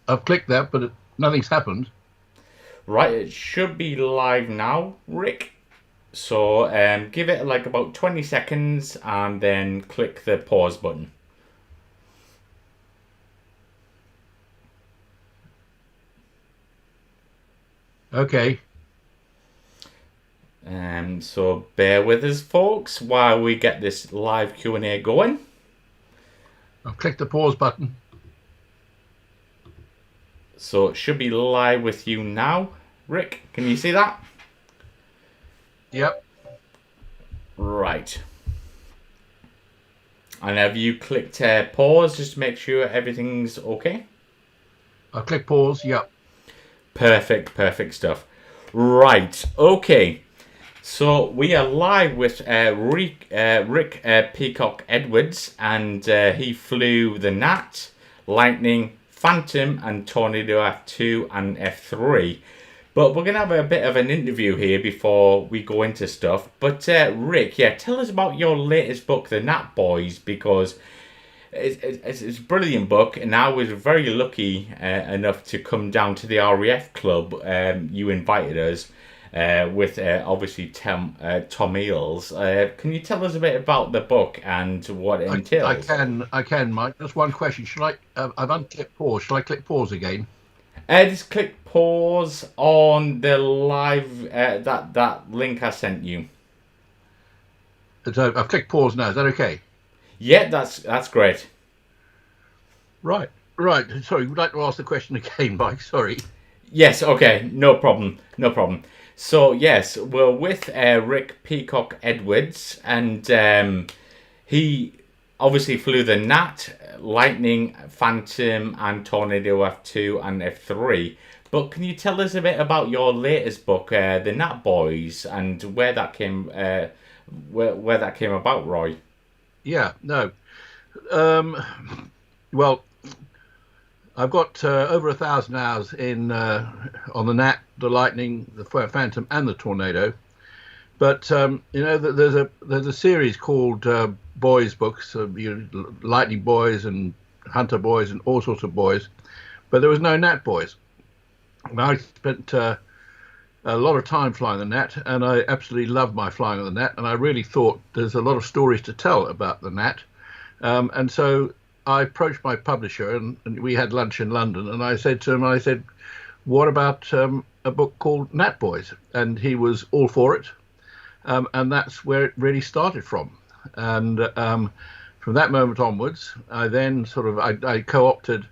I've clicked that, but nothing's happened. Right, it should be live now, Rick. So give it like about 20 seconds and then click the pause button. Okay, So bear with us, folks, while we get this live Q&A going. I've clicked the pause button. So it should be live with you now. Rick, can you see that? Yep, Right. And have you clicked pause just to make sure everything's okay? I've clicked pause. Yep. Perfect stuff. Right, okay. So we are live with Rick Peacock-Edwards, and he flew the Gnat, Lightning, Phantom, and Tornado F2 and F3. But we're going to have a bit of an interview here before we go into stuff. But Rick, yeah, tell us about your latest book, The Gnat Boys, because it's a brilliant book, and I was very lucky enough to come down to the RAF club. You invited us with obviously Tom Eales. Can you tell us a bit about the book and what it I entails? can, Mike. Just one question. Should I? I've unclicked pause. Should I click pause again? Just click pause on the live that link I sent you. So I've clicked pause now. Is that okay? Yeah, that's great. Right. Right. Sorry. Would like to ask the question again, Mike? Sorry. Yes, okay, no problem, no problem. So yes, we're with Rick Peacock-Edwards, and he obviously flew the Gnat, Lightning, Phantom, and Tornado F2 and F3. But can you tell us a bit about your latest book, the Gnat Boys, and where that came about, Roy? Yeah. No. Um. Well, I've got over 1,000 hours in on the Gnat, the Lightning, the Phantom, and the Tornado. But there's a series called Boys books, Lightning Boys and Hunter Boys and all sorts of boys. But there was no Gnat Boys. And I spent a lot of time flying the Gnat, and I absolutely loved my flying of the Gnat. And I really thought there's a lot of stories to tell about the Gnat. And so I approached my publisher, and we had lunch in London. And I said to him, what about a book called Gnat Boys? And he was all for it. And that's where it really started from. And from that moment onwards, I then I co-opted a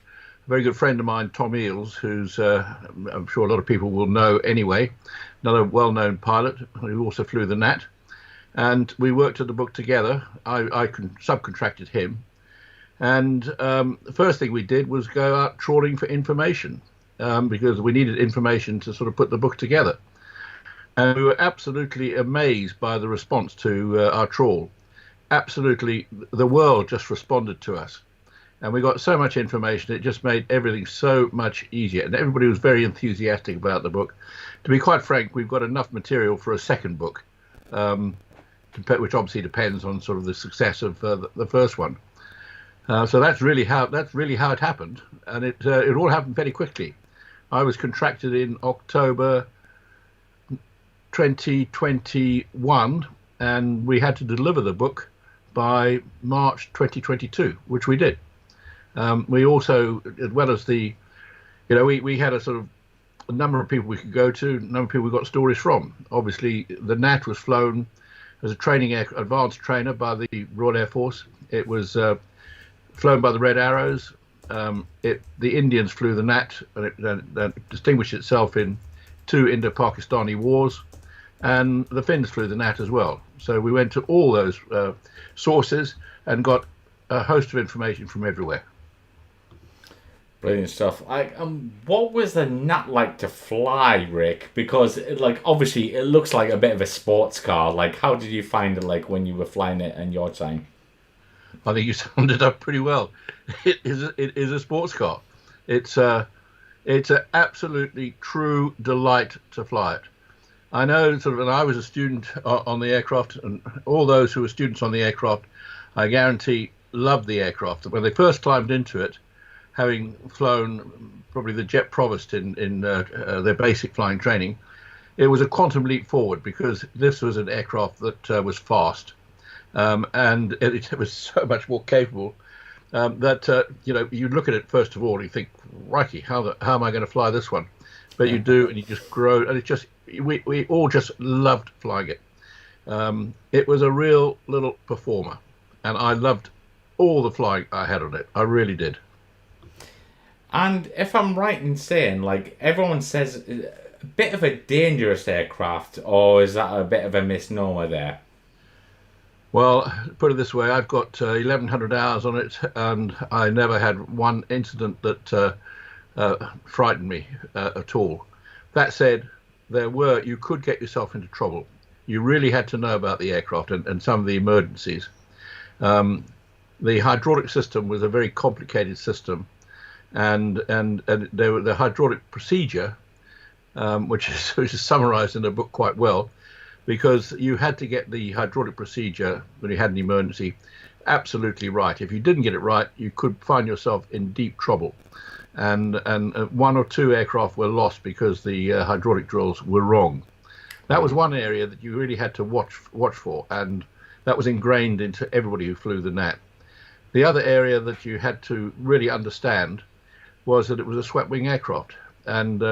very good friend of mine, Tom Eales, who's I'm sure a lot of people will know anyway, another well-known pilot who also flew the Gnat. And we worked at the book together. I subcontracted him. And the first thing we did was go out trawling for information because we needed information to sort of put the book together. And we were absolutely amazed by the response to our trawl. Absolutely, the world just responded to us. And we got so much information, it just made everything so much easier. And everybody was very enthusiastic about the book. To be quite frank, we've got enough material for a second book, which obviously depends on sort of the success of the first one. So that's really how it happened, and it all happened very quickly. I was contracted in October 2021, and we had to deliver the book by March 2022, which we did. We also, as well as we had a number of people we could go to, a number of people we got stories from. Obviously, the Gnat was flown as a advanced trainer by the Royal Air Force. It was flown by the Red Arrows. The Indians flew the Gnat, and it distinguished itself in 2 Indo-Pakistani wars. And the Finns flew the Gnat as well. So we went to all those sources and got a host of information from everywhere. Brilliant stuff. What was the Gnat like to fly, Rick? Because obviously it looks like a bit of a sports car. Like, how did you find it like when you were flying it in your time? I think you summed it up pretty well. It is a sports car. It's an absolutely true delight to fly it. I know, and I was a student on the aircraft, and all those who were students on the aircraft, I guarantee, loved the aircraft. When they first climbed into it, having flown probably the Jet Provost in their basic flying training, it was a quantum leap forward because this was an aircraft that was fast, and it was so much more capable that you look at it first of all and you think, "Crikey, how am I going to fly this one?" But you do, and you just grow, and it just we all just loved flying it. It was a real little performer, and I loved all the flying I had on it. I really did. And if I'm right in saying, like, everyone says a bit of a dangerous aircraft, or is that a bit of a misnomer there? Well, put it this way, I've got 1,100 hours on it, and I never had one incident that frightened me at all. That said, you could get yourself into trouble. You really had to know about the aircraft and some of the emergencies. The hydraulic system was a very complicated system, and the hydraulic procedure, which is summarized in the book quite well, because you had to get the hydraulic procedure when you had an emergency absolutely right. If you didn't get it right, you could find yourself in deep trouble. And one or two aircraft were lost because the hydraulic drills were wrong. That was one area that you really had to watch for, and that was ingrained into everybody who flew the Gnat. The other area that you had to really understand was that it was a swept-wing aircraft, and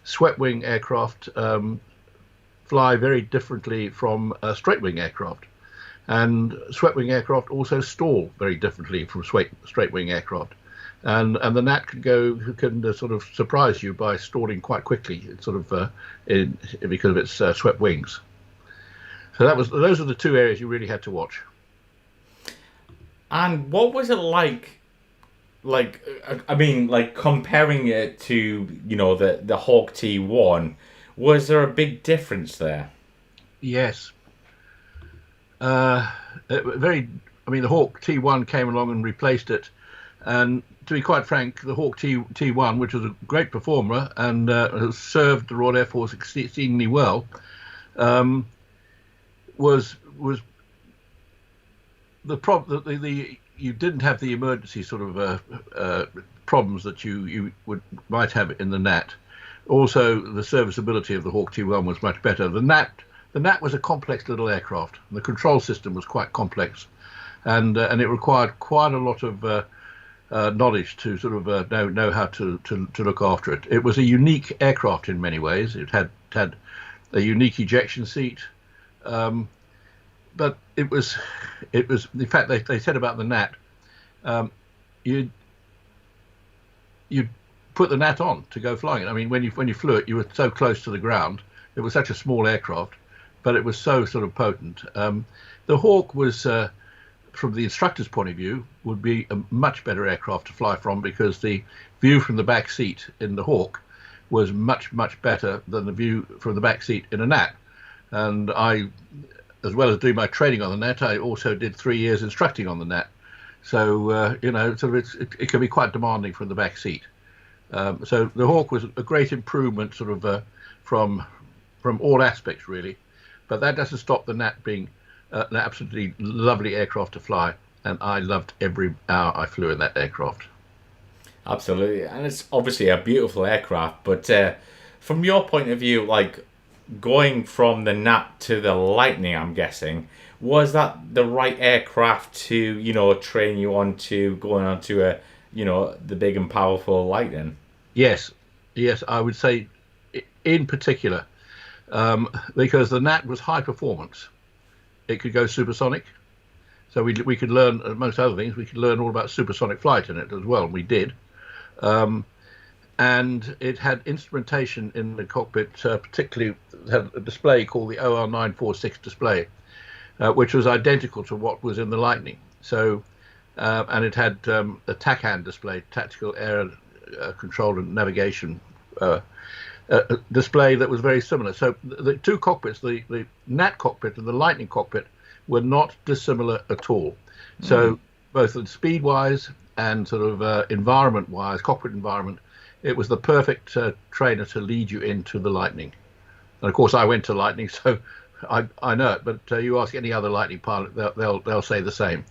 swept-wing aircraft fly very differently from a straight-wing aircraft, and swept-wing aircraft also stall very differently from straight-wing aircraft. And the Gnat can sort of surprise you by stalling quite quickly, because of its swept wings. So those are the two areas you really had to watch. And what was it like? Like, I mean, like comparing it to the Hawk T1, was there a big difference there? Yes. I mean, the Hawk T1 came along and replaced it, and to be quite frank, the Hawk T1, which was a great performer and has served the Royal Air Force exceedingly well, was the problem that you didn't have the emergency sort of problems that you might have in the Gnat. Also, the serviceability of the Hawk T1 was much better. The Gnat was a complex little aircraft. The control system was quite complex, and it required quite a lot of knowledge to sort of know how to look after it. It was a unique aircraft in many ways. It had a unique ejection seat, but it was in fact they said about the Gnat, you'd put the Gnat on to go flying it. I mean, when you flew it, you were so close to the ground. It was such a small aircraft, but it was so sort of potent. The Hawk was, from the instructor's point of view, would be a much better aircraft to fly from, because the view from the back seat in the Hawk was much better than the view from the back seat in a Gnat. And I, as well as doing my training on the Gnat, I also did 3 years instructing on the Gnat. So it can be quite demanding from the back seat. So the Hawk was a great improvement, sort of from all aspects really, but that doesn't stop the Gnat being an absolutely lovely aircraft to fly, and I loved every hour I flew in that aircraft. Absolutely, and it's obviously a beautiful aircraft. But from your point of view, like going from the Gnat to the Lightning, I'm guessing, was that the right aircraft to train you on to going on to the big and powerful Lightning? Yes, I would say in particular, because the Gnat was high performance. It could go supersonic, so we could learn, amongst other things, we could learn all about supersonic flight in it as well, and we did. And it had instrumentation in the cockpit, particularly had a display called the OR946 display, which was identical to what was in the Lightning. So, and it had a TACAN display, tactical air control and navigation display that was very similar. So the two cockpits, the Gnat cockpit and the Lightning cockpit, were not dissimilar at all. So both speed-wise and sort of environment-wise, cockpit environment, it was the perfect trainer to lead you into the Lightning. And of course, I went to Lightning, so I know it. But you ask any other Lightning pilot, they'll say the same.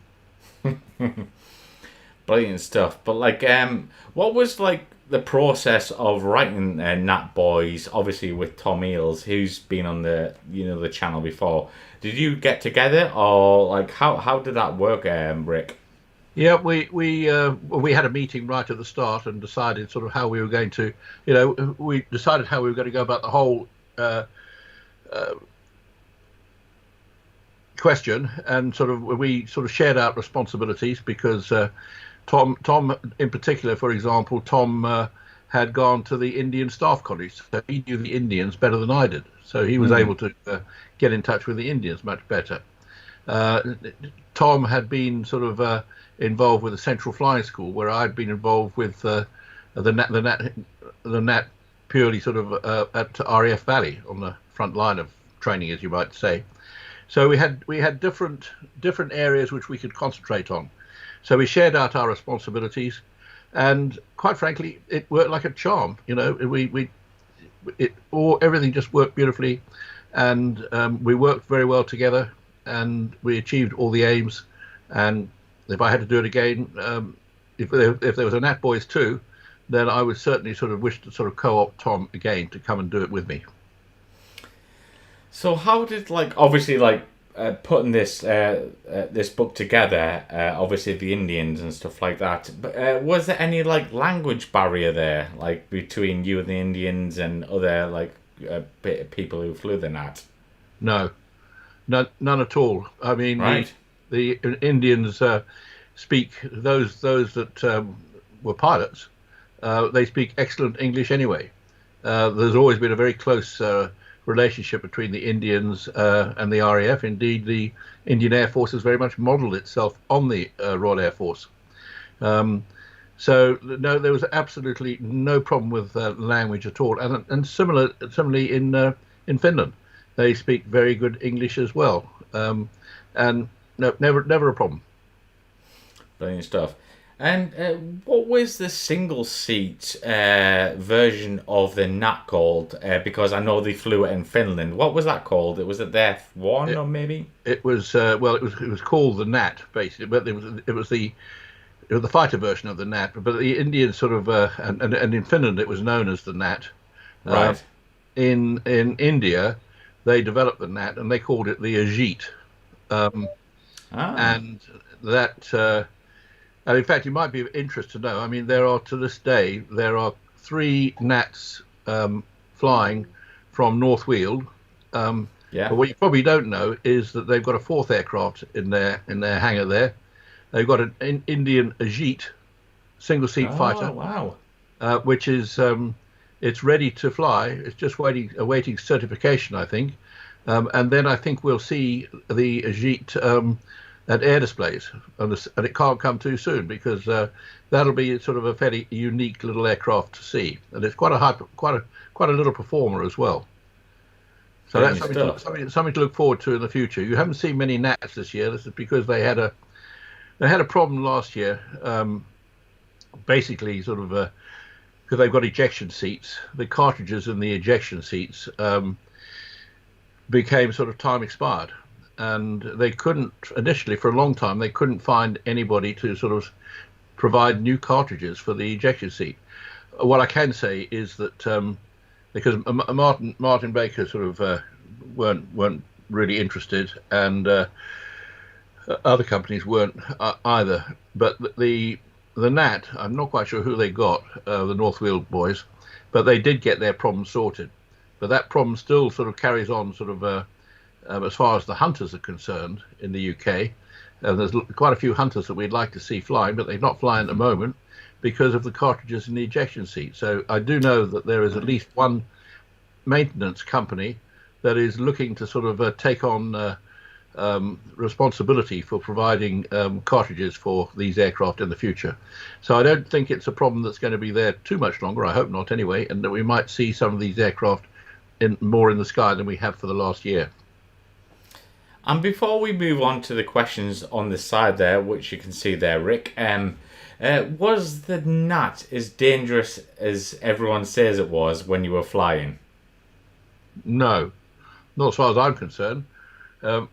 Brilliant stuff. But like, what was like the process of writing Gnat Boys? Obviously with Tom Eales, who's been on the the channel before. Did you get together, or like how did that work, Rick? Yeah, we had a meeting right at the start and decided sort of how we were going to, we decided how we were going to go about the whole question, and we sort of shared out responsibilities because Tom in particular, for example, Tom had gone to the Indian Staff College, so he knew the Indians better than I did, so he was able to get in touch with the Indians much better. Tom had been sort of involved with the Central Flying School, where I'd been involved with the Gnat purely sort of at RAF Valley on the front line of training, as you might say. So we had different areas which we could concentrate on. So we shared out our responsibilities, and quite frankly, it worked like a charm. Everything just worked beautifully, and we worked very well together, and we achieved all the aims. And if I had to do it again, if there was a Gnat Boys 2, then I would certainly sort of wish to sort of co-opt Tom again to come and do it with me. So how did, like, obviously, like, putting this this book together, obviously the Indians and stuff like that, but was there any, like, language barrier there, like, between you and the Indians and other, like, people who flew the Gnat? No, none at all. I mean, right. the Indians speak, those that were pilots, they speak excellent English anyway. There's always been a very close relationship between the Indians and the RAF. Indeed, the Indian Air Force has very much modelled itself on the Royal Air Force. So no, there was absolutely no problem with language at all. And similarly in Finland, they speak very good English as well. And no, never a problem. Brilliant stuff. And what was the single seat version of the Gnat called? Because I know they flew it in Finland. What was that called? Was it the F1 or maybe? It was it was called the Gnat basically, but it was the fighter version of the Gnat. But the Indians sort of and in Finland it was known as the Gnat. Right. In India, they developed the Gnat and they called it the Ajit. And that. And in fact, it might be of interest to know. I mean, to this day, there are 3 Gnats flying from North Weald. But what you probably don't know is that they've got a 4th aircraft in their hangar there. They've got an Indian Ajit single-seat fighter. Wow! Which is it's ready to fly. It's just awaiting certification, I think. And then I think we'll see the Ajit at air displays, and it can't come too soon because that'll be sort of a fairly unique little aircraft to see, and it's quite a little performer as well. So that's something to look forward to in the future. You haven't seen many Gnats this year. This is because they had a problem last year, basically sort of because they've got ejection seats. The cartridges in the ejection seats became sort of time expired. And they couldn't, initially for a long time, they couldn't find anybody to sort of provide new cartridges for the ejection seat. What I can say is that because Martin Baker sort of weren't really interested, and other companies weren't either. But the Gnat, I'm not quite sure who they got, the North Weald boys, but they did get their problem sorted. But that problem still sort of carries on sort of as far as the hunters are concerned in the UK. There's quite a few hunters that we'd like to see flying, but they're not flying at the moment because of the cartridges in the ejection seat. So I do know that there is at least one maintenance company that is looking to sort of take on responsibility for providing cartridges for these aircraft in the future. So I don't think it's a problem that's going to be there too much longer. I hope not anyway, and that we might see some of these aircraft more in the sky than we have for the last year. And before we move on to the questions on the side there, which you can see there, Rick, was the Gnat as dangerous as everyone says it was when you were flying? No, not as far as I'm concerned. No,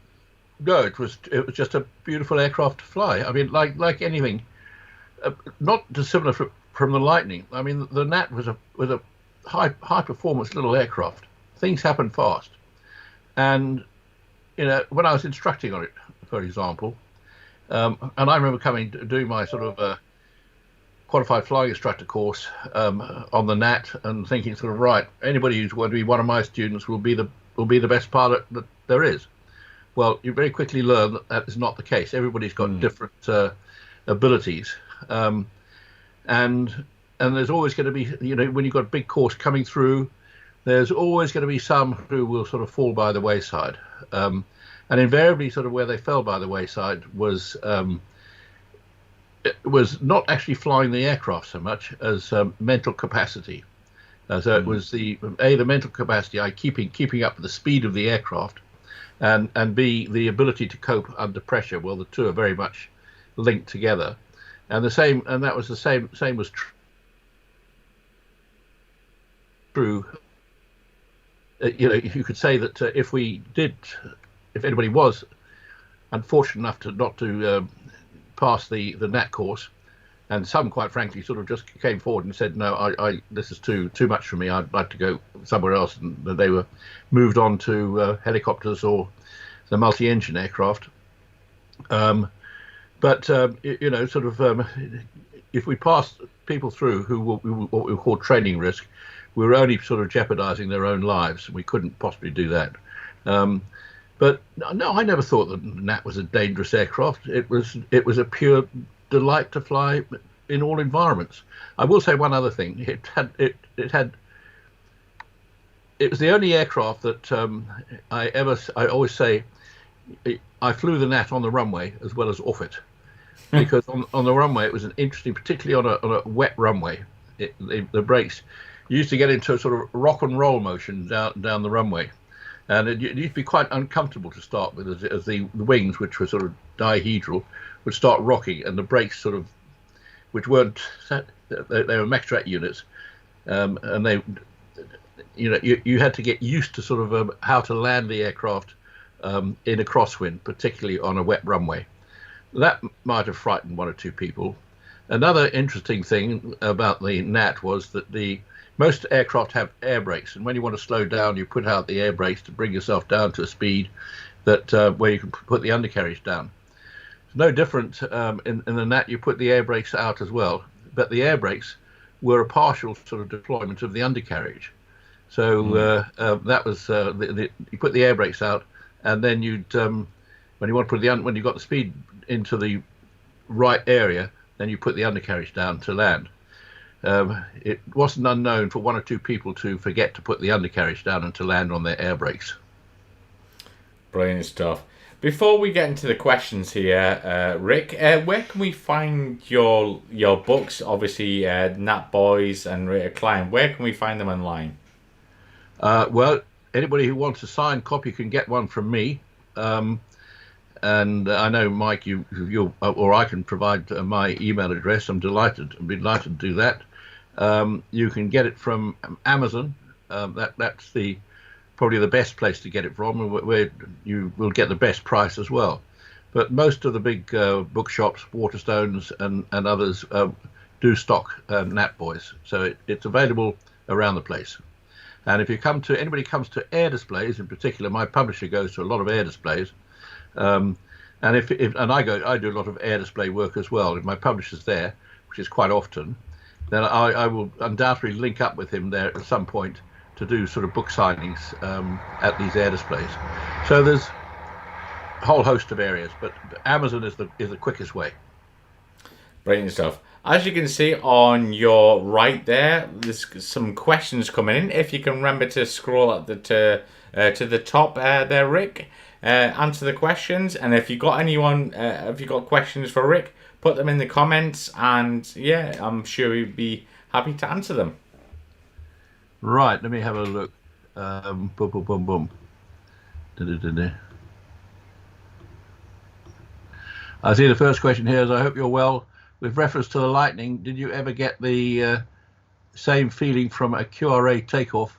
it was just a beautiful aircraft to fly. I mean, like anything, not dissimilar from the Lightning. I mean, the Gnat was a high performance little aircraft. Things happen fast, and when I was instructing on it, for example, and I remember doing my sort of qualified flying instructor course on the Gnat, and thinking sort of, right, anybody who's going to be one of my students will be the best pilot that there is. Well, you very quickly learn that is not the case. Everybody's got different abilities, and there's always going to be, when you've got a big course coming through, there's always going to be some who will sort of fall by the wayside, and invariably, sort of where they fell by the wayside was not actually flying the aircraft so much as mental capacity. So it was the mental capacity, keeping up with the speed of the aircraft, and B, the ability to cope under pressure. Well, the two are very much linked together, and that was the same was true. You could say that if anybody was unfortunate enough not to pass the Gnat course, and some, quite frankly, sort of just came forward and said, no, this is too much for me, I'd like to go somewhere else, and they were moved on to helicopters or the multi-engine aircraft. But if we passed people through who what we call training risk, we were only sort of jeopardizing their own lives. We couldn't possibly do that. But no, I never thought that Gnat was a dangerous aircraft. It was a pure delight to fly in all environments. I will say one other thing. It was the only aircraft that I always say I flew the Gnat on the runway as well as off it, because on the runway it was an interesting, particularly on a wet runway. The brakes used to get into a sort of rock and roll motion down the runway. And it used to be quite uncomfortable to start with, as the wings, which were sort of dihedral, would start rocking, and the brakes sort of, which weren't, they were Mextrat units, and they, you had to get used to sort of how to land the aircraft in a crosswind, particularly on a wet runway. That might have frightened one or two people. Another interesting thing about the Gnat was that most aircraft have air brakes, and when you want to slow down, you put out the air brakes to bring yourself down to a speed that where you can put the undercarriage down. It's no different in the Gnat. You put the air brakes out as well, but the air brakes were a partial sort of deployment of the undercarriage. So that was you put the air brakes out, and then you'd when you want to put when you got the speed into the right area, then you put the undercarriage down to land. It wasn't unknown for one or two people to forget to put the undercarriage down and to land on their air brakes. Brilliant stuff. Before we get into the questions here, Rick, where can we find your books? Obviously, Gnat Boys and Rate of Climb. Where can we find them online? Well, anybody who wants a signed copy can get one from me. And I know, Mike, or I can provide my email address. I'd be delighted to do that. You can get it from Amazon. That's probably the best place to get it from, where you will get the best price as well. But most of the big bookshops, Waterstones and others, do stock Gnat Boys, so it's available around the place. And if anybody comes to air displays in particular, my publisher goes to a lot of air displays. And I do a lot of air display work as well. If my publisher's there, which is quite often, then I will undoubtedly link up with him there at some point to do sort of book signings at these air displays. So there's a whole host of areas, but Amazon is the quickest way. Brilliant stuff. As you can see on your right there, there's some questions coming in. If you can remember to scroll up to the top there, Rick. Answer the questions, and if you got questions for Rick, put them in the comments, and yeah, I'm sure he'd be happy to answer them. Right, let me have a look. Boom, boom, boom, boom. I see the first question here is, I hope you're well. With reference to the Lightning, did you ever get the same feeling from a QRA takeoff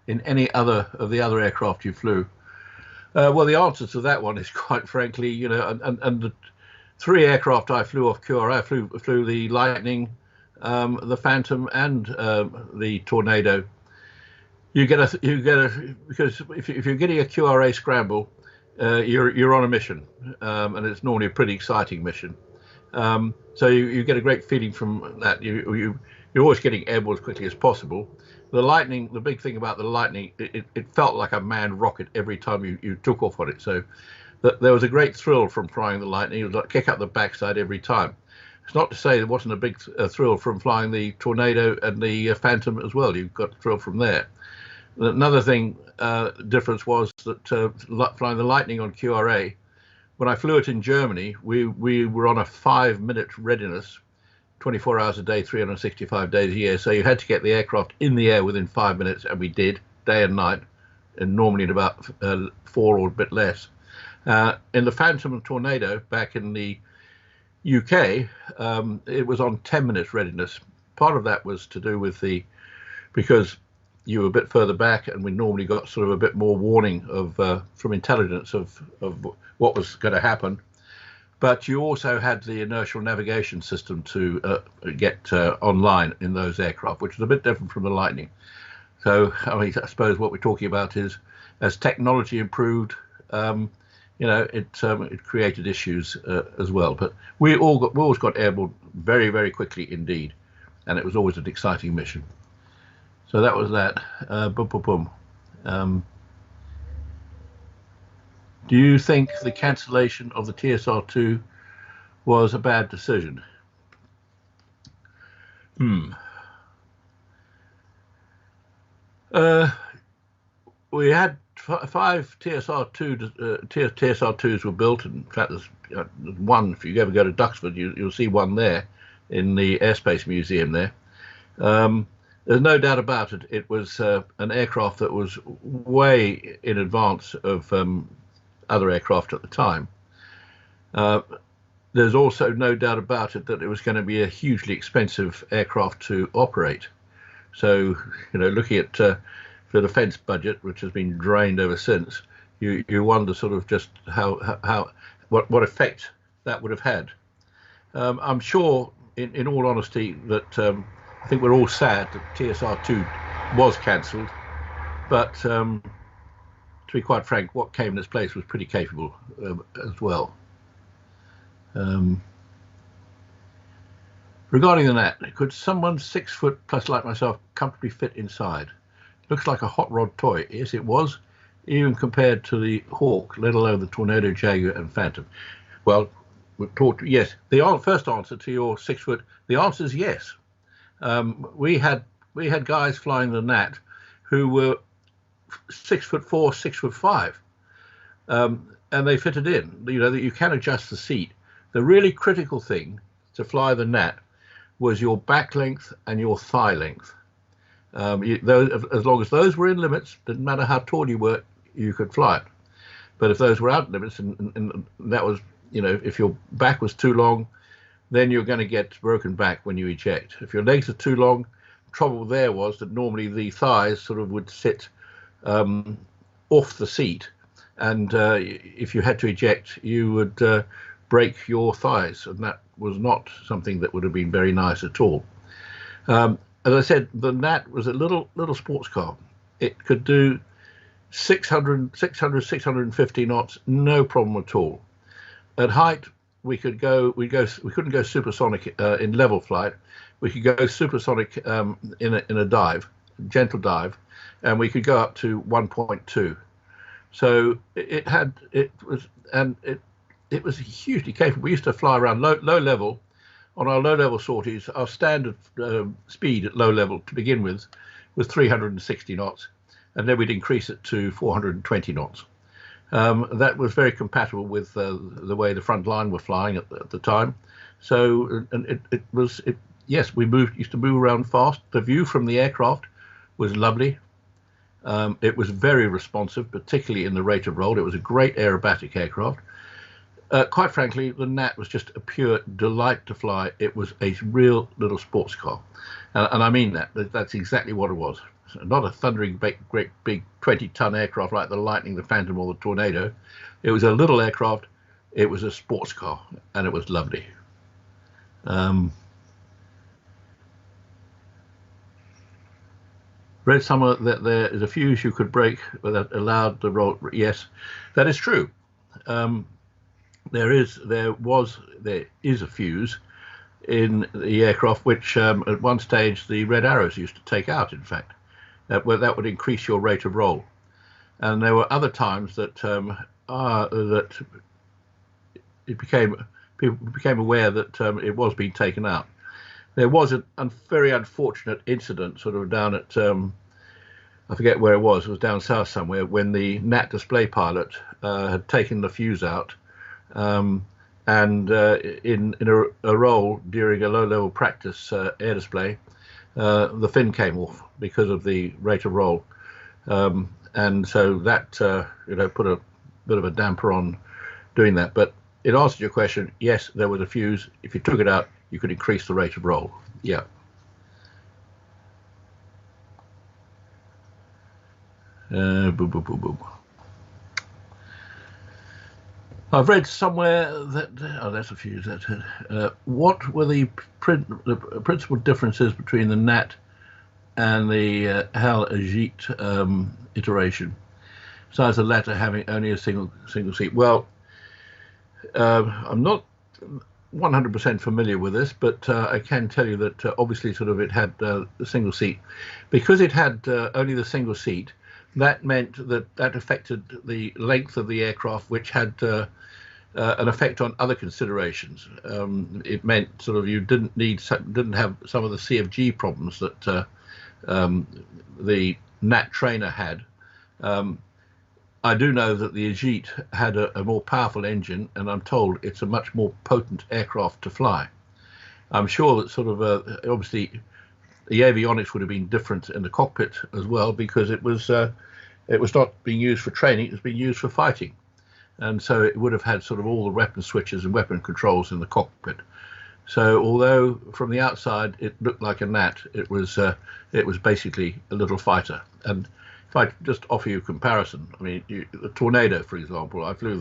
in any other of the other aircraft you flew? Well, the answer to that one is, quite frankly, and 3 aircraft I flew off QRA. I flew the Lightning, the Phantom, and the Tornado. You get a because if you're getting a QRA scramble, you're on a mission, and it's normally a pretty exciting mission. So you get a great feeling from that. You're always getting airborne as quickly as possible. The Lightning, the big thing about the Lightning, it felt like a manned rocket every time you took off on it. So there was a great thrill from flying the Lightning. It was like kick up the backside every time. It's not to say there wasn't a big thrill from flying the Tornado and the Phantom as well. You got thrill from there. Another thing difference was that flying the Lightning on QRA, when I flew it in Germany, we were on a 5-minute readiness, 24 hours a day, 365 days a year. So you had to get the aircraft in the air within 5 minutes, and we did, day and night, and normally in about 4 or a bit less. In the Phantom and Tornado back in the UK, it was on 10 minutes readiness. Part of that was to do with because you were a bit further back, and we normally got sort of a bit more warning from intelligence of what was going to happen. But you also had the inertial navigation system to get online in those aircraft, which was a bit different from the Lightning. So I suppose what we're talking about is, as technology improved, it created issues as well. But we always got airborne very, very quickly indeed, and it was always an exciting mission. So that was that. Boom, boom, boom. Do you think the cancellation of the TSR-2 was a bad decision? We had 5 TSR-2s were built. In fact, there's one. If you ever go to Duxford, you'll see one there in the Airspace Museum there. There's no doubt about it. It was an aircraft that was way in advance of other aircraft at the time. There's also no doubt about it that it was going to be a hugely expensive aircraft to operate. So, looking at the defence budget, which has been drained ever since, you wonder sort of just what effect that would have had. I'm sure, in all honesty, that I think we're all sad that TSR-2 was cancelled, but to be quite frank, what came in its place was pretty capable as well. Regarding the Gnat, could someone 6 foot plus like myself comfortably fit inside? Looks like a hot rod toy. Yes, it was, even compared to the Hawk, let alone the Tornado, Jaguar and Phantom. Well, yes. The first answer to your 6 foot, the answer is yes. We had guys flying the Gnat who were 6'4", 6'5", and they fitted in. That you can adjust the seat. The really critical thing to fly the Gnat was your back length and your thigh length. As long as those were in limits, didn't matter how tall you were, you could fly it. But if those were out of limits, and that was, if your back was too long, then you're going to get broken back when you eject. If your legs are too long, trouble there was that normally the thighs sort of would sit off the seat, and if you had to eject, you would break your thighs, and that was not something that would have been very nice at all. As I said, the Gnat was a little sports car. It could do 650 knots, no problem at all. At height, we couldn't go supersonic in level flight. We could go supersonic in a dive, gentle dive, and we could go up to 1.2. So it was hugely capable. We used to fly around low level. On our low level sorties, our standard speed at low level to begin with was 360 knots, and then we'd increase it to 420 knots. That was very compatible with the way the front line were flying at the time. So, and yes, we used to move around fast. The view from the aircraft was lovely. It was very responsive, particularly in the rate of roll. It was a great aerobatic aircraft. Quite frankly, the Gnat was just a pure delight to fly. It was a real little sports car. And I mean that. That's exactly what it was. Not a thundering, great big 20-ton aircraft like the Lightning, the Phantom, or the Tornado. It was a little aircraft. it was a sports car, and it was lovely. Read somewhere that there is a fuse you could break that allowed the roll. Yes, that is true. There is a fuse in the aircraft, which at one stage the Red Arrows used to take out. In fact, that would increase your rate of roll. And there were other times that that people became aware that it was being taken out. There was a very unfortunate incident, sort of down at I forget where it was down south somewhere, when the Gnat display pilot had taken the fuse out, and in a roll during a low-level practice air display, the fin came off because of the rate of roll, and so that put a bit of a damper on doing that. But in answer to your question, yes, there was a fuse. If you took it out, you could increase the rate of roll. Yeah. Boom, boom, boom, boom. I've read somewhere that that's a fuse. That's it. What were the principal differences between the Gnat and the HAL Agit iteration, besides the latter having only a single seat? Well, I'm not 100% familiar with this, but I can tell you that obviously sort of it had the single seat. Because it had only the single seat, that meant that affected the length of the aircraft, which had an effect on other considerations. It meant sort of you didn't have some of the CFG problems that the Gnat trainer had. I do know that the Agit had a more powerful engine, and I'm told it's a much more potent aircraft to fly. I'm sure that sort of obviously the avionics would have been different in the cockpit as well, because it was not being used for training; it was being used for fighting, and so it would have had sort of all the weapon switches and weapon controls in the cockpit. So although from the outside it looked like a Gnat, it was basically a little fighter. And if I just offer you a comparison, I mean, the Tornado, for example, I flew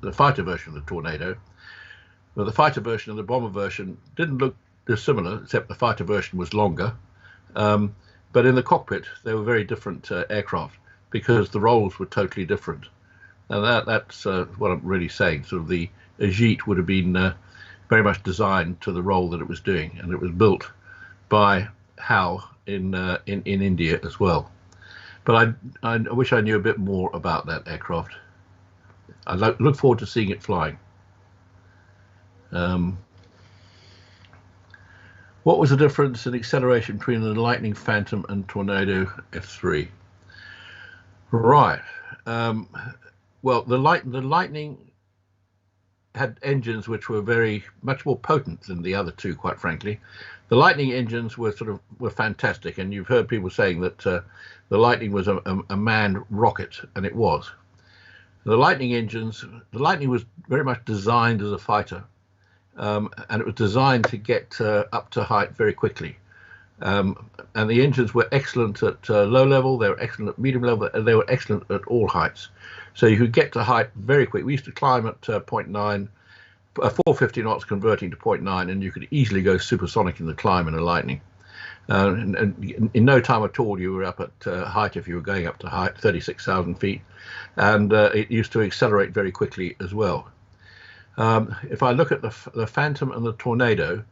the fighter version of the Tornado, but the fighter version and the bomber version didn't look dissimilar, except the fighter version was longer. But in the cockpit, they were very different aircraft, because the roles were totally different. And that's what I'm really saying. Sort of the Agit would have been very much designed to the role that it was doing, and it was built by HAL in India as well. But I wish I knew a bit more about that aircraft. I look forward to seeing it flying. What was the difference in acceleration between the Lightning Phantom and Tornado F3? Right. Well, the Lightning had engines which were much more potent than the other two, quite frankly. The Lightning engines were fantastic, and you've heard people saying that the Lightning was a manned rocket, and it was. The Lightning was very much designed as a fighter, and it was designed to get up to height very quickly. And the engines were excellent at low level, they were excellent at medium level, and they were excellent at all heights. So you could get to height very quick. We used to climb at 0.9, 450 knots converting to 0.9, and you could easily go supersonic in the climb in a Lightning. And in no time at all, you were up at height, if you were going up to height, 36,000 feet. And it used to accelerate very quickly as well. If I look at the Phantom and the Tornado,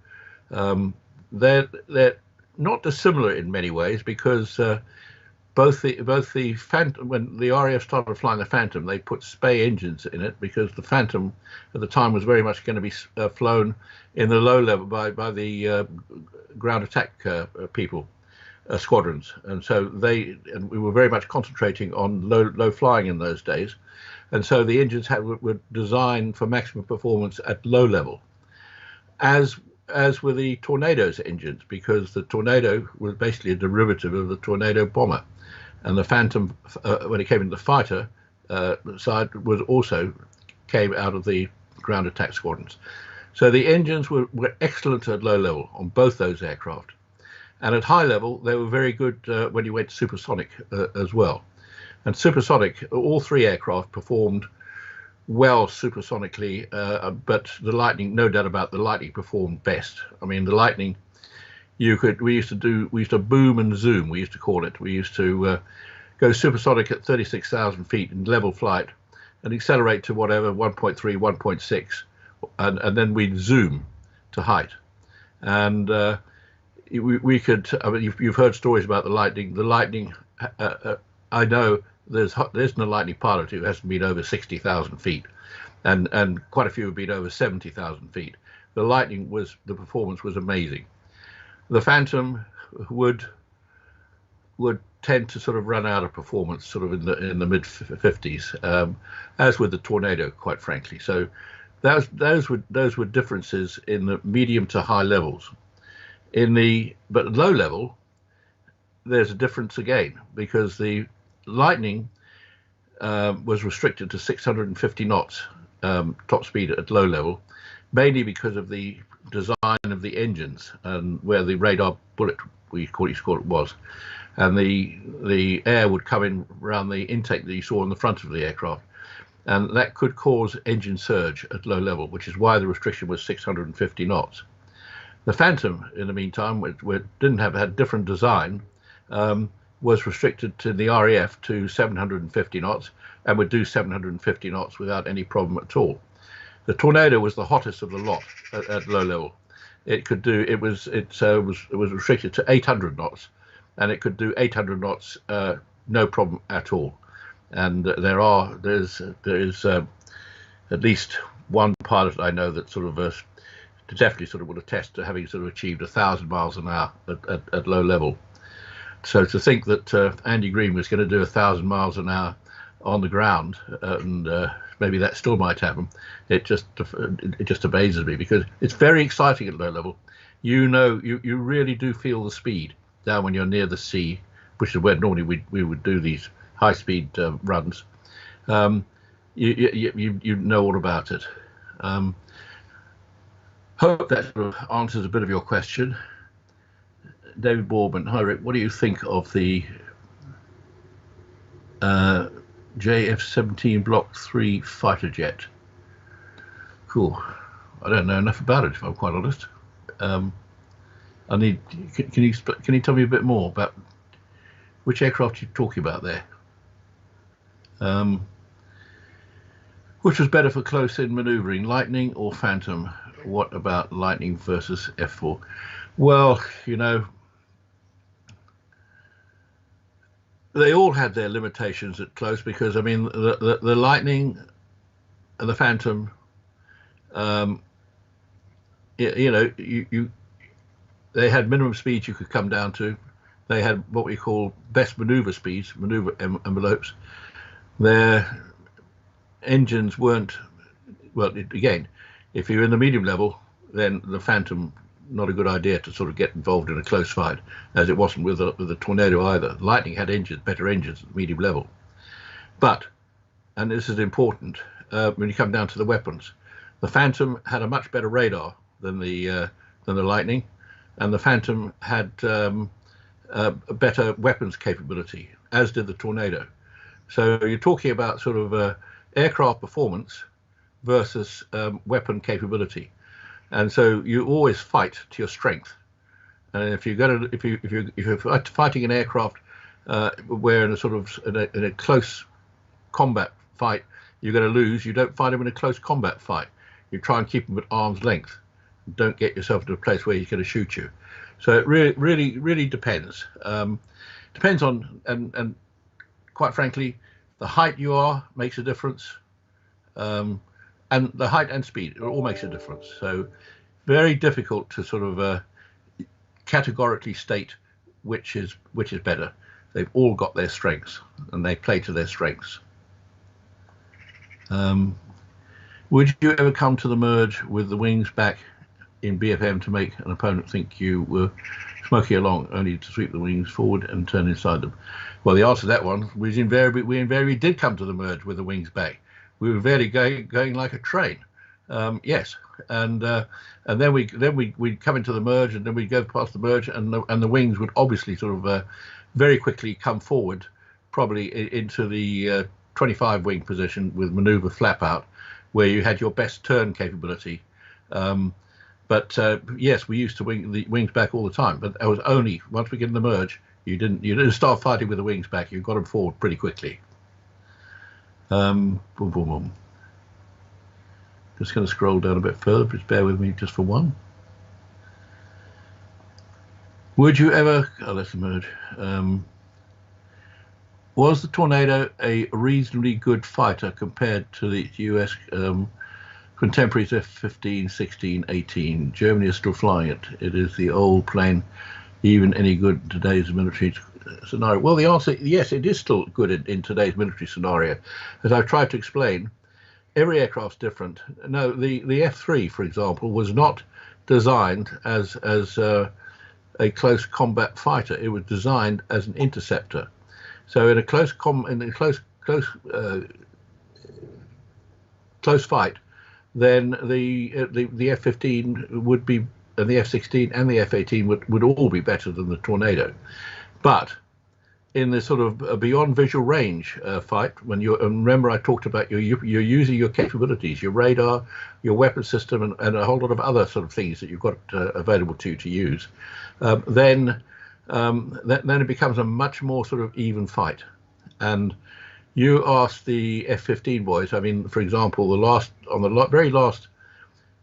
they're not dissimilar in many ways, because both the Phantom, when the RAF started flying the Phantom, they put Spey engines in it, because the Phantom at the time was very much going to be flown in the low level by the ground attack squadrons, and so we were very much concentrating on low flying in those days, and so the engines were designed for maximum performance at low level, as were the Tornado's engines, because the Tornado was basically a derivative of the Tornado bomber, and the Phantom, when it came into the fighter side, came out of the ground attack squadrons. So the engines were excellent at low level on both those aircraft, and at high level they were very good when you went supersonic as well. And supersonic, all three aircraft performed well supersonically, but the Lightning, no doubt about the Lightning performed best. I mean, the Lightning, we used to boom and zoom, we used to call it. We used to go supersonic at 36,000 feet in level flight and accelerate to whatever, 1.3, 1.6, and then we'd zoom to height. And we could, I mean, you've heard stories about the Lightning. The Lightning, I know there isn't a Lightning pilot who hasn't been over 60,000 feet, and quite a few have been over 70,000 feet. The Lightning the performance was amazing. The Phantom would tend to sort of run out of performance sort of in the mid 50s, as with the Tornado, quite frankly. So those were differences in the medium to high levels. But low level, there's a difference again, because the Lightning was restricted to 650 knots top speed at low level, mainly because of the design of the engines and where the radar bullet, we call it was, and the air would come in around the intake that you saw in the front of the aircraft, and that could cause engine surge at low level, which is why the restriction was 650 knots. The Phantom, in the meantime, which had different design, was restricted to the RAF to 750 knots and would do 750 knots without any problem at all. The Tornado was the hottest of the lot at low level. It was restricted to 800 knots, and it could do 800 knots no problem at all. And there is at least one pilot I know that sort of definitely sort of would attest to having sort of achieved 1,000 miles an hour at low level. So to think that Andy Green was going to do 1,000 miles an hour on the ground, and maybe that still might happen, it just amazes me, because it's very exciting at low level. You really do feel the speed down when you're near the sea, which is where normally we would do these high speed runs. You know all about it. Hope that sort of answers a bit of your question. David Boardman, hi Rick, what do you think of the JF-17 Block 3 fighter jet? Cool. I don't know enough about it, if I'm quite honest. Can you tell me a bit more about which aircraft you're talking about there? Which was better for close-in manoeuvring, Lightning or Phantom? What about Lightning versus F4? Well, they all had their limitations at close, because I mean the Lightning and the Phantom, they had minimum speeds you could come down to. They had what we call best maneuver speeds, maneuver envelopes. Their engines weren't, well, again, if you're in the medium level, then the Phantom, not a good idea to sort of get involved in a close fight, as it wasn't with the Tornado either. Lightning had better engines at the medium level. But, and this is important, when you come down to the weapons, the Phantom had a much better radar than the Lightning, and the Phantom had a better weapons capability, as did the Tornado. So you're talking about sort of aircraft performance versus weapon capability, and so you always fight to your strength. And if you're fighting an aircraft where in a close combat fight you're going to lose, you don't fight them in a close combat fight. You try and keep them at arm's length. Don't get yourself to a place where he's going to shoot you. So it really depends. Depends on, and quite frankly, the height you are makes a difference, and the height and speed, it all makes a difference. So very difficult to sort of categorically state which is better. They've all got their strengths, and they play to their strengths. Would you ever come to the merge with the wings back in BFM to make an opponent think you were smoking along, only to sweep the wings forward and turn inside them? Well, the answer to that one was we invariably did come to the merge with the wings back. We were very going like a train. Yes, and then we'd come into the merge, and then we'd go past the merge, and the wings would obviously sort of very quickly come forward, probably into the 25 wing position with maneuver flap out, where you had your best turn capability. But yes, we used to wing the wings back all the time. But that was only once we get in the merge. You didn't start fighting with the wings back. You got them forward pretty quickly. Boom, boom, boom. Just going to scroll down a bit further. Just bear with me just for one. Would you ever? Oh, let's merge. Was the Tornado a reasonably good fighter compared to the US contemporaries F-15, 16, 18? Germany is still flying it. It is the old plane, even any good in today's military scenario. Well, the answer, yes, it is still good in today's military scenario. As I've tried to explain, every aircraft's different. No, the F-3, for example, was not designed as a close combat fighter. It was designed as an interceptor. So in a close fight, then the F-15 would be, and the F-16 and the F-18 would all be better than the Tornado. But in the sort of beyond visual range fight, when and remember I talked about you're using your capabilities, your radar, your weapon system, and a whole lot of other sort of things that you've got available to use, then it becomes a much more sort of even fight. And you asked the F-15 boys, I mean, for example, very last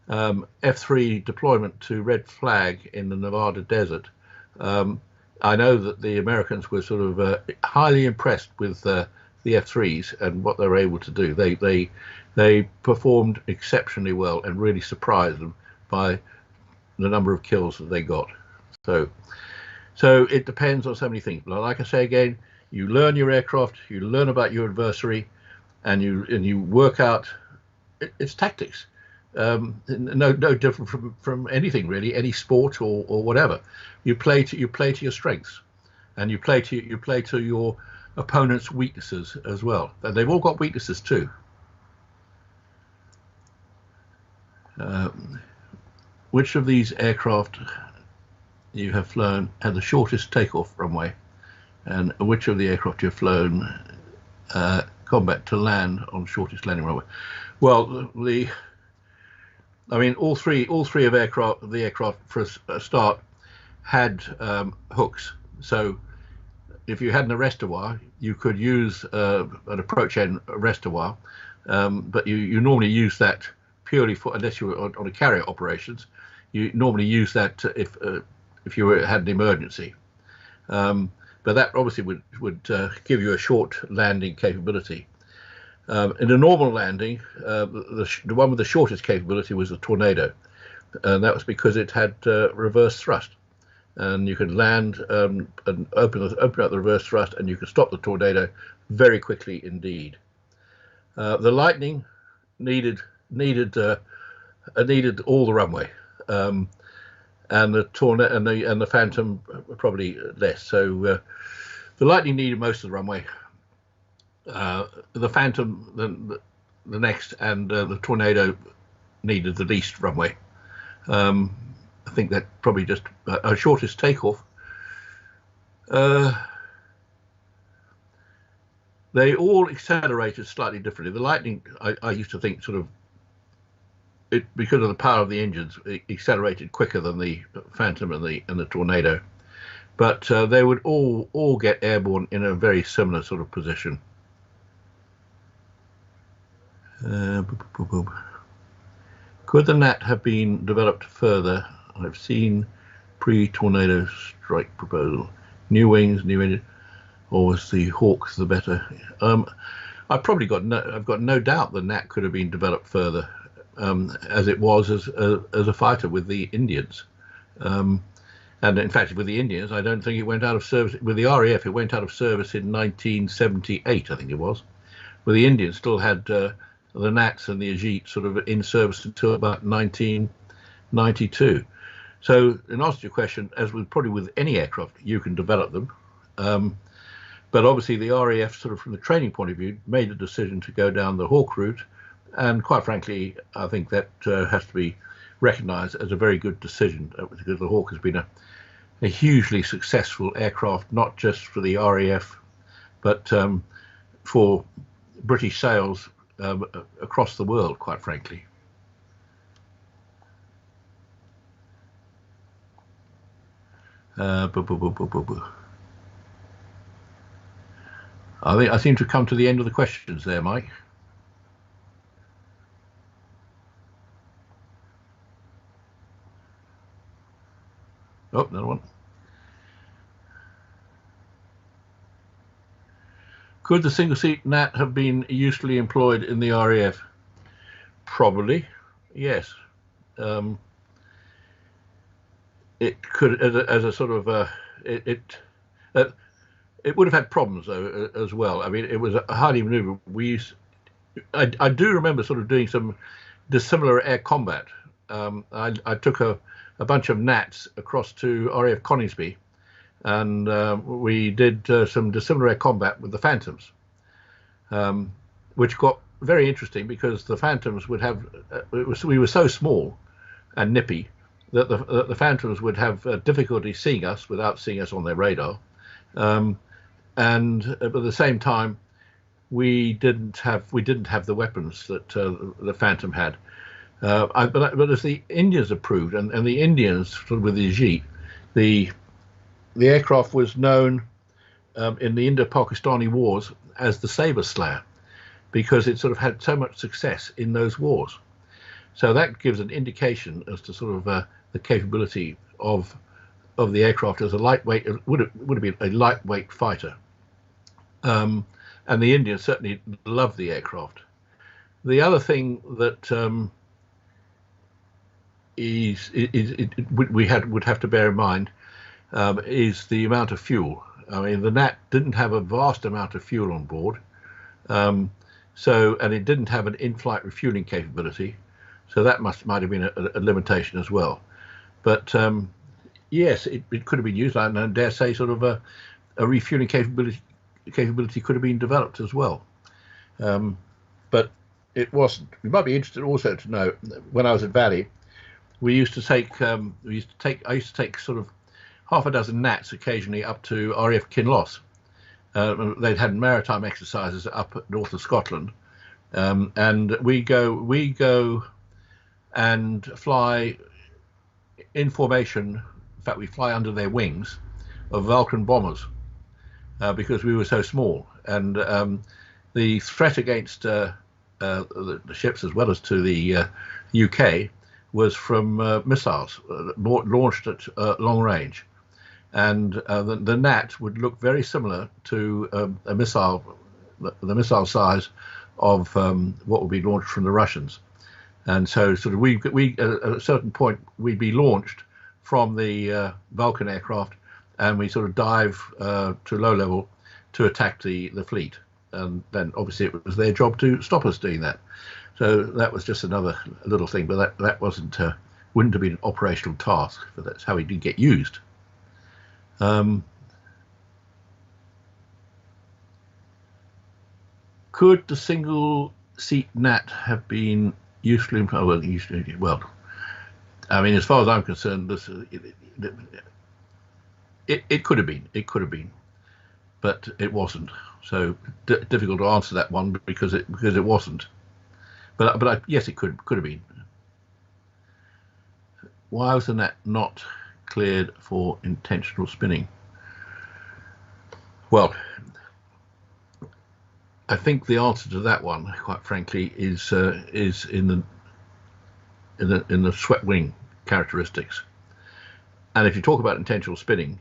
F-3 deployment to Red Flag in the Nevada desert, I know that the Americans were sort of highly impressed with the F-3s and what they were able to do. They performed exceptionally well and really surprised them by the number of kills that they got. So it depends on so many things. But like I say again, you learn your aircraft, you learn about your adversary, and you work out its tactics. No different from anything really, any sport or whatever. You play to your strengths, and you play to your opponent's weaknesses as well. And they've all got weaknesses too. Which of these aircraft you have flown had the shortest takeoff runway, and which of the aircraft you have flown combat to land on shortest landing runway? Well, I mean, all three of the aircraft for a start had hooks. So if you had an arrestor, you could use an approach end arrestor, but you normally use that purely for, unless you were on a carrier operations, you normally use that if you had an emergency. But that obviously would give you a short landing capability. In a normal landing, the one with the shortest capability was the Tornado, and that was because it had reverse thrust, and you could land and open up the reverse thrust, and you could stop the Tornado very quickly indeed. The Lightning needed all the runway, and the Tornado and the Phantom probably less. So the Lightning needed most of the runway. The Phantom the next, and the Tornado needed the least runway. I think that probably just our shortest takeoff. They all accelerated slightly differently. The Lightning, I used to think, sort of, because of the power of the engines, it accelerated quicker than the Phantom and the Tornado. But they would all get airborne in a very similar sort of position. Could the Gnat have been developed further? I've seen pre-Tornado strike proposal. New wings, new engine, or was the Hawk the better? I've got no doubt the Gnat could have been developed further, as it was as a fighter with the Indians. And in fact, with the Indians, I don't think it went out of service. With the RAF, it went out of service in 1978, I think it was. Where the Indians still had the Gnats and the Ajit sort of in service until about 1992. So in answer to your question, as with probably with any aircraft, you can develop them. But obviously the RAF, sort of from the training point of view, made the decision to go down the Hawk route. And quite frankly, I think that has to be recognised as a very good decision, because the Hawk has been a hugely successful aircraft, not just for the RAF, but for British sails across the world, quite frankly. I seem to have come to the end of the questions there, Mike. Oh, another one. Could the single-seat Gnat have been usefully employed in the RAF? Probably, yes. It could, as a sort of it would have had problems though as well. I mean, it was a highly maneuverable. I do remember sort of doing some dissimilar air combat. I took a bunch of Gnats across to RAF Coningsby, and we did some dissimilar air combat with the Phantoms, which got very interesting because the Phantoms would have we were so small and nippy that the Phantoms would have difficulty seeing us without seeing us on their radar, and at the same time we didn't have the weapons that the Phantom had. But as the Indians approved, and the Indians sort of with the Jeep, the aircraft was known in the Indo-Pakistani wars as the Sabre Slayer, because it sort of had so much success in those wars. So that gives an indication as to sort of the capability of the aircraft as a lightweight. It would have been a lightweight fighter, and the Indians certainly loved the aircraft. The other thing that we would have to bear in mind is the amount of fuel. I mean, the Gnat didn't have a vast amount of fuel on board, and it didn't have an in-flight refueling capability, so that might have been a limitation as well. But yes, it could have been used. I dare say sort of a refueling capability could have been developed as well, but it wasn't. You might be interested also to know, when I was at Valley, I used to take sort of half a dozen Gnats occasionally up to RAF Kinloss. They'd had maritime exercises up north of Scotland, and we go and fly in formation. In fact, we fly under their wings of Vulcan bombers because we were so small, and the threat against the ships as well as to the UK was from missiles launched at long range, and the Gnat would look very similar to a missile, the missile size of what would be launched from the Russians. And so sort of we at a certain point we'd be launched from the Vulcan aircraft, and we sort of dive to low level to attack the fleet, and then obviously it was their job to stop us doing that. So that was just another little thing, but that wouldn't have been an operational task, but that's how it did get used. Could the single-seat Gnat have been usefully employed? Well, I mean, as far as I'm concerned, it could have been. It could have been, but it wasn't. So difficult to answer that one because it wasn't. But yes, it could have been. Why was the Gnat not cleared for intentional spinning? Well, I think the answer to that one, quite frankly, is in the swept wing characteristics. And if you talk about intentional spinning,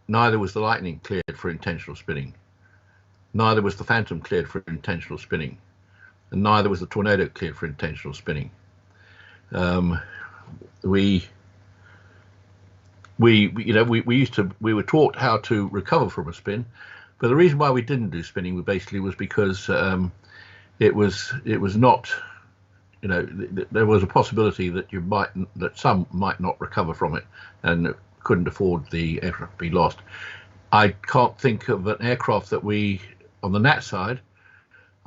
neither was the Lightning cleared for intentional spinning, neither was the Phantom cleared for intentional spinning, and neither was the Tornado cleared for intentional spinning. We were taught how to recover from a spin, but the reason why we didn't do spinning basically was because it was not, there was a possibility that some might not recover from it and couldn't afford the aircraft to be lost. I can't think of an aircraft that on the Gnat side,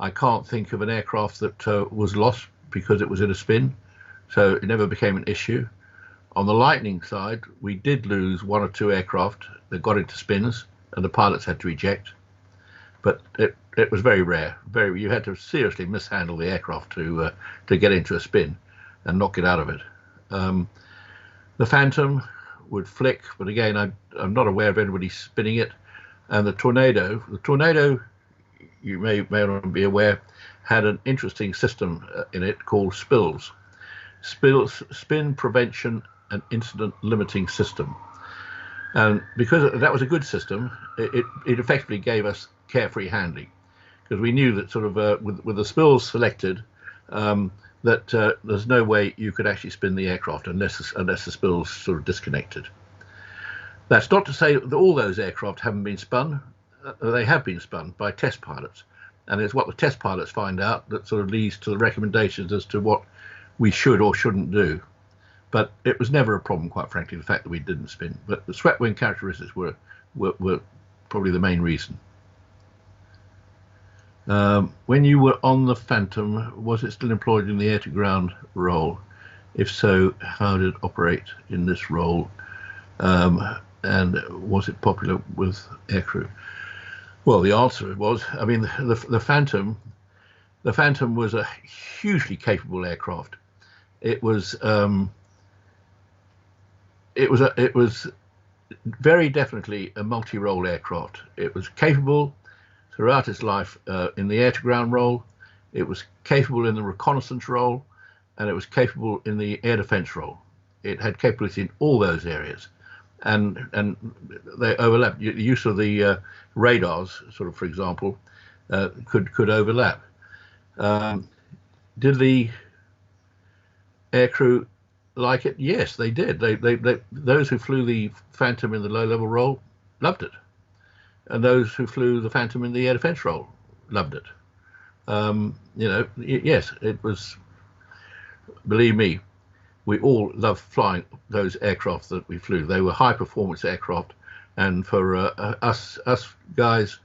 I can't think of an aircraft that was lost because it was in a spin, so it never became an issue. On the Lightning side, we did lose one or two aircraft that got into spins and the pilots had to eject. but it was very rare. You had to seriously mishandle the aircraft to get into a spin and knock it out of it. The Phantom would flick, but again, I'm not aware of anybody spinning it. And the Tornado, you may not be aware, had an interesting system in it called SPILLS, Spin Prevention and Incident Limiting System. And because that was a good system, it effectively gave us carefree handling, because we knew that sort of with the spills selected, that there's no way you could actually spin the aircraft unless the spills sort of disconnected. That's not to say that all those aircraft haven't been spun. They have been spun by test pilots, and it's what the test pilots find out that sort of leads to the recommendations as to what we should or shouldn't do. But it was never a problem, quite frankly, the fact that we didn't spin. But the swept wing characteristics were probably the main reason. When you were on the Phantom, was it still employed in the air-to-ground role? If so, how did it operate in this role? And was it popular with aircrew? Well, the answer was, I mean, the Phantom was a hugely capable aircraft. It was very definitely a multi-role aircraft. It was capable throughout its life in the air-to-ground role. It was capable in the reconnaissance role, and it was capable in the air defense role. It had capability in all those areas, and they overlap. The use of the radars, sort of, for example, could overlap. Did the aircrew like it? Yes, they did. Those who flew the Phantom in the low-level role loved it, and those who flew the Phantom in the air defense role loved it. Yes, it was. Believe me, we all loved flying those aircraft that we flew. They were high-performance aircraft, and for us guys,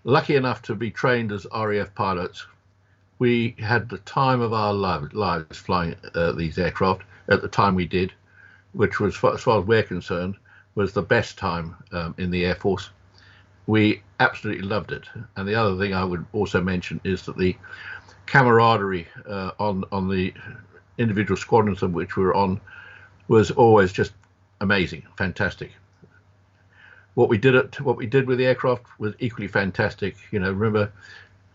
lucky enough to be trained as RAF pilots, we had the time of our lives flying these aircraft at the time we did, which was, as far as we're concerned, was the best time in the Air Force. We absolutely loved it. And the other thing I would also mention is that the camaraderie on the individual squadrons of which we were on was always just amazing, fantastic. What we did with the aircraft was equally fantastic. Remember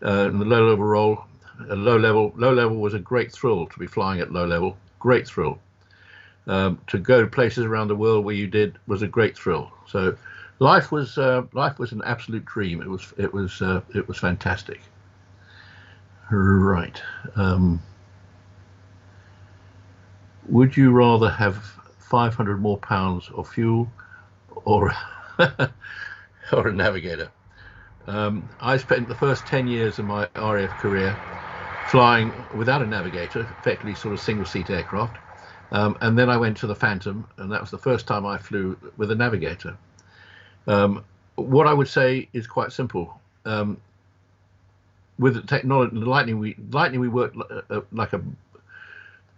in the low-level role, low level was a great thrill to be flying at low level. Great thrill. To go to places around the world where you did was a great thrill. So life was an absolute dream. It was fantastic. Right. Would you rather have 500 more pounds of fuel or or a navigator? I spent the first 10 years of my RAF career flying without a navigator, effectively sort of single-seat aircraft, and then I went to the Phantom, and that was the first time I flew with a navigator. What I would say is quite simple. With the technology, the Lightning, we worked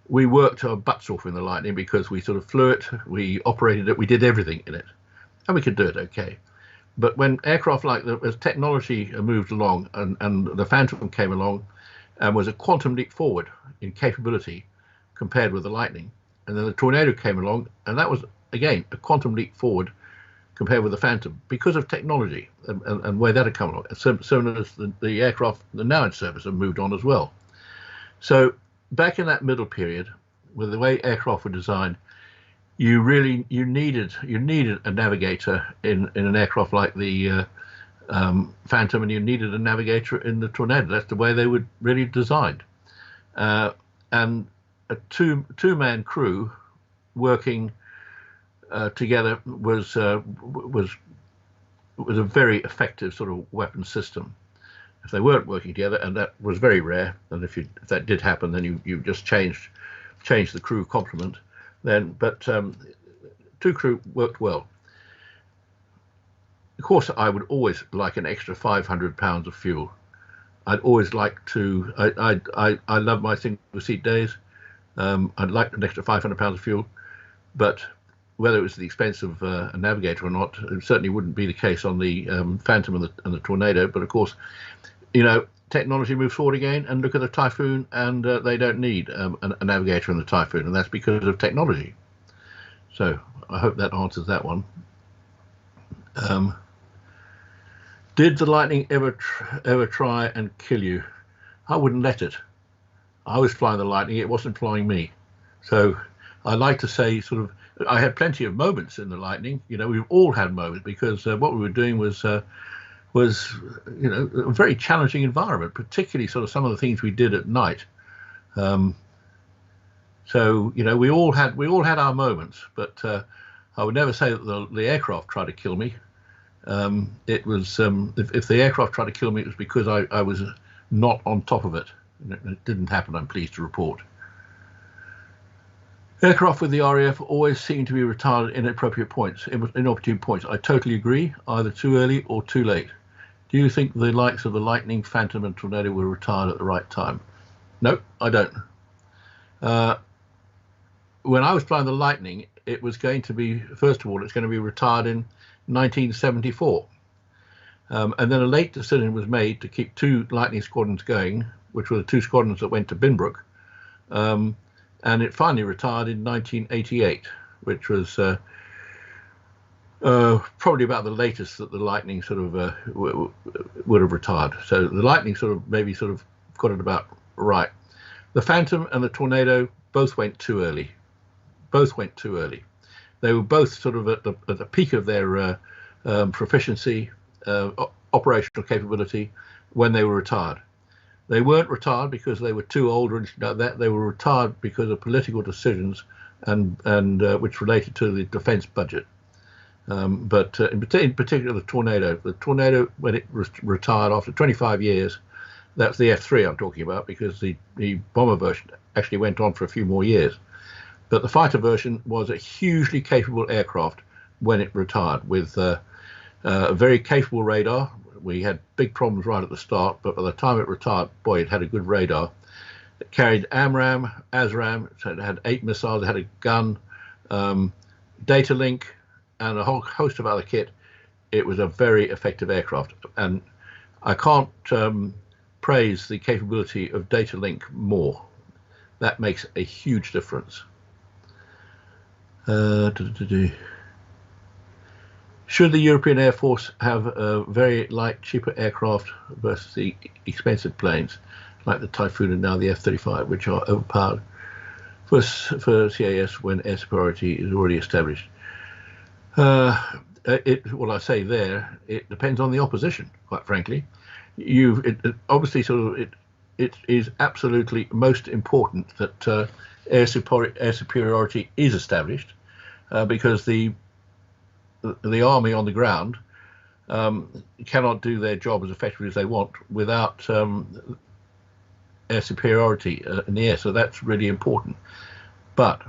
we worked our butts off in the Lightning because we sort of flew it, we operated it, we did everything in it, and we could do it okay. But when aircraft as technology moved along and the Phantom came along and was a quantum leap forward in capability compared with the Lightning, and then the Tornado came along, and that was, again, a quantum leap forward compared with the Phantom because of technology and where that had come along. So as the aircraft that are now in service have moved on as well. So back in that middle period, with the way aircraft were designed, you needed a navigator in an aircraft like the Phantom, and you needed a navigator in the Tornado. That's the way they were really designed. And a two-man crew working together was a very effective sort of weapon system. If they weren't working together, and that was very rare, and if that did happen, then you just changed the crew complement. But two crew worked well. Of course, I would always like an extra 500 pounds of fuel. I'd always like to. I love my single seat days. I'd like an extra 500 pounds of fuel, but whether it was the expense of a navigator or not, it certainly wouldn't be the case on the Phantom and the Tornado. But of course, technology moves forward again, and look at the Typhoon, and they don't need a navigator in the Typhoon, and that's because of technology. So I hope that answers that one. Did the Lightning ever try and kill you? I wouldn't let it. I was flying the Lightning, it wasn't flying me. So I like to say I had plenty of moments in the Lightning. We've all had moments, because what we were doing was a very challenging environment, particularly some of the things we did at night. So we all had our moments, but I would never say that the aircraft tried to kill me. It was if the aircraft tried to kill me, it was because I was not on top of it. It didn't happen, I'm pleased to report. Aircraft with the RAF always seem to be retired in inopportune points. I totally agree, either too early or too late. Do you think the likes of the Lightning, Phantom and Tornado were retired at the right time? No, I don't. When I was flying the Lightning, it was going to be, first of all, it's going to be retired in 1974. And then a late decision was made to keep 2 Lightning squadrons going, which were the 2 squadrons that went to Binbrook. And it finally retired in 1988, which was probably about the latest that the Lightning would have retired. So the Lightning maybe got it about right. The Phantom and the Tornado both went too early. They were both at the peak of their proficiency, operational capability when they were retired. They weren't retired because they were too old or anything like that. They were retired because of political decisions and which related to the defence budget. But in particular, the Tornado, when it retired after 25 years, that's the F3 I'm talking about, because the bomber version actually went on for a few more years. But the fighter version was a hugely capable aircraft when it retired, with a very capable radar. We had big problems right at the start, but by the time it retired, boy, it had a good radar. It carried AMRAAM, ASRAAM, so it had 8 missiles, it had a gun, data link, and a whole host of other kit. It was a very effective aircraft, and I can't praise the capability of data link more. That makes a huge difference. Should the European Air Force have a very light, cheaper aircraft versus the expensive planes like the Typhoon and now the F-35, which are overpowered for CAS when air superiority is already established? What I say there, it depends on the opposition, quite frankly. Obviously it is absolutely most important that air superiority is established, because the army on the ground cannot do their job as effectively as they want without air superiority in the air. So that's really important. But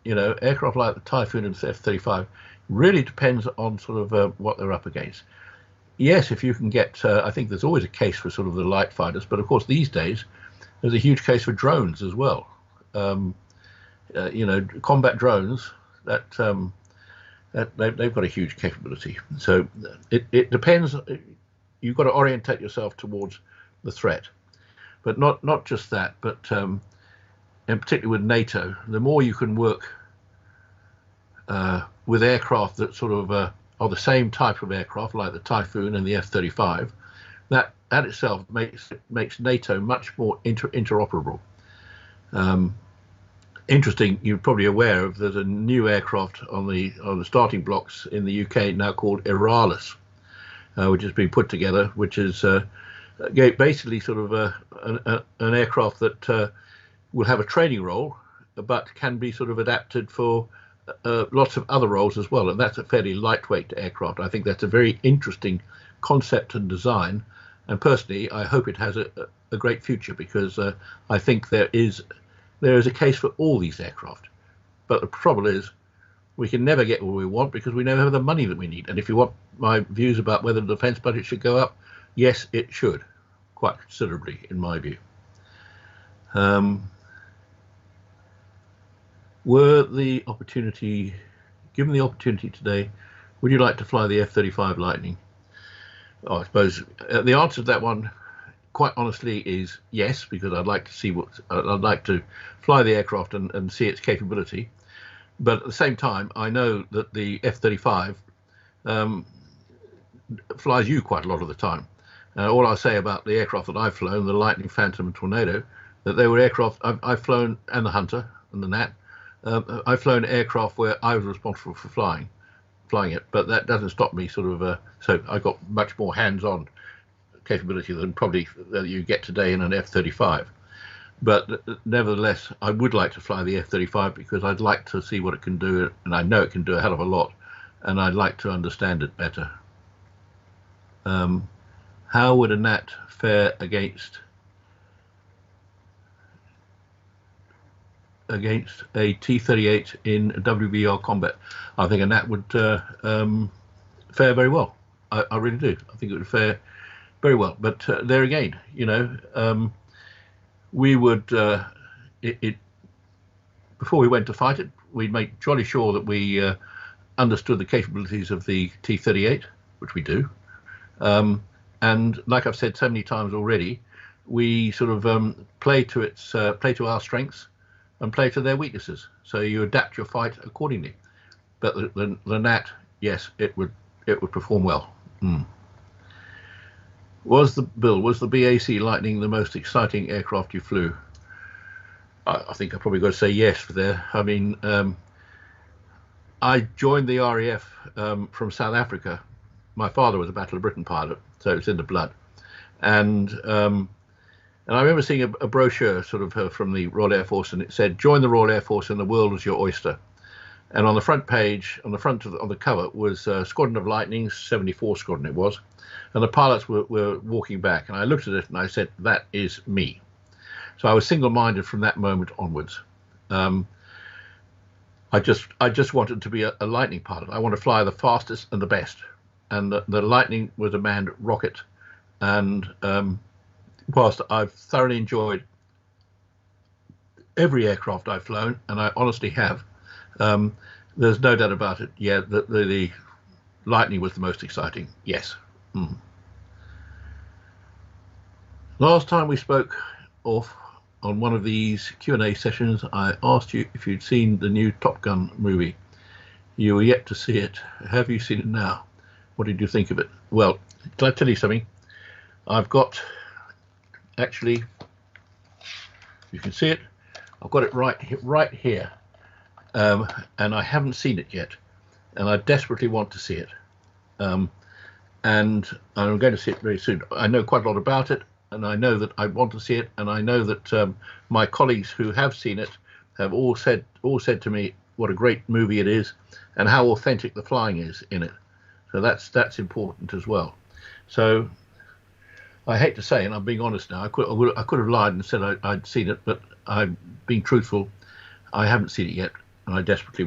aircraft like the Typhoon and the F-35 really depends on what they're up against. Yes, if you can get, I think there's always a case for the light fighters, but of course these days there's a huge case for drones as well. Combat drones that they've got a huge capability. So it depends. You've got to orientate yourself towards the threat, but not just that, but and particularly with NATO, the more you can work with aircraft that are the same type of aircraft, like the Typhoon and the F-35, that itself makes NATO much more interoperable. Interesting, you're probably aware of, there's a new aircraft on the starting blocks in the UK now called Eralis, which has been put together, which is basically an aircraft that will have a training role, but can be adapted for lots of other roles as well, and that's a fairly lightweight aircraft. I think that's a very interesting concept and design, and personally I hope it has a great future, because I think there is a case for all these aircraft. But the trouble is, we can never get what we want because we never have the money that we need. And if you want my views about whether the defence budget should go up, yes, it should, quite considerably, in my view. Were the opportunity given the opportunity today, would you like to fly the F-35 Lightning? Oh, I suppose the answer to that one, quite honestly, is yes, because I'd like to see I'd like to fly the aircraft and see its capability. But at the same time, I know that the F-35 flies you quite a lot of the time. All I'll say about the aircraft that I've flown, the Lightning, Phantom, and Tornado, that they were aircraft I've flown, and the Hunter and the Gnat. I've flown aircraft where I was responsible for flying it, but that doesn't stop me so I got much more hands-on capability than probably that you get today in an F-35. But nevertheless, I would like to fly the F-35 because I'd like to see what it can do, and I know it can do a hell of a lot, and I'd like to understand it better. How would a Gnat fare against a T-38 in WBR combat? I think a Gnat would fare very well. I really do. I think it would fare very well. But there again, we would before we went to fight it, we'd make jolly sure that we understood the capabilities of the T-38, which we do. And like I've said so many times already, we sort of play to our strengths and play to their weaknesses. So you adapt your fight accordingly. But the Gnat, yes, it would perform well. Was the BAC Lightning the most exciting aircraft you flew? I think I've probably got to say yes there. I mean, I joined the RAF from South Africa. My father was a Battle of Britain pilot, so it's in the blood. And I remember seeing a brochure sort of from the Royal Air Force, and it said, "Join the Royal Air Force and the world is your oyster." And on the front page, on the front of the cover, was Squadron of Lightning, 74 Squadron it was, and the pilots were walking back. And I looked at it and I said, "That is me." So I was single-minded from that moment onwards. I just wanted to be a Lightning pilot. I want to fly the fastest and the best. And the Lightning was a manned rocket. And whilst I've thoroughly enjoyed every aircraft I've flown, and I honestly have, there's no doubt about it. Yeah, the Lightning was the most exciting. Yes. Last time we spoke on one of these Q&A sessions, I asked you if you'd seen the new Top Gun movie. You were yet to see it. Have you seen it now? What did you think of it? Well, can I tell you something? I've got, actually, you can see it. I've got it right here, and I haven't seen it yet, and I desperately want to see it, and I'm going to see it very soon. I know quite a lot about it, and I know that I want to see it, and I know that my colleagues who have seen it have all said to me what a great movie it is, and how authentic the flying is in it. So that's important as well. So I hate to say, and I'm being honest now, I could have lied and said I'd seen it, but I'm being truthful. I haven't seen it yet, and I desperately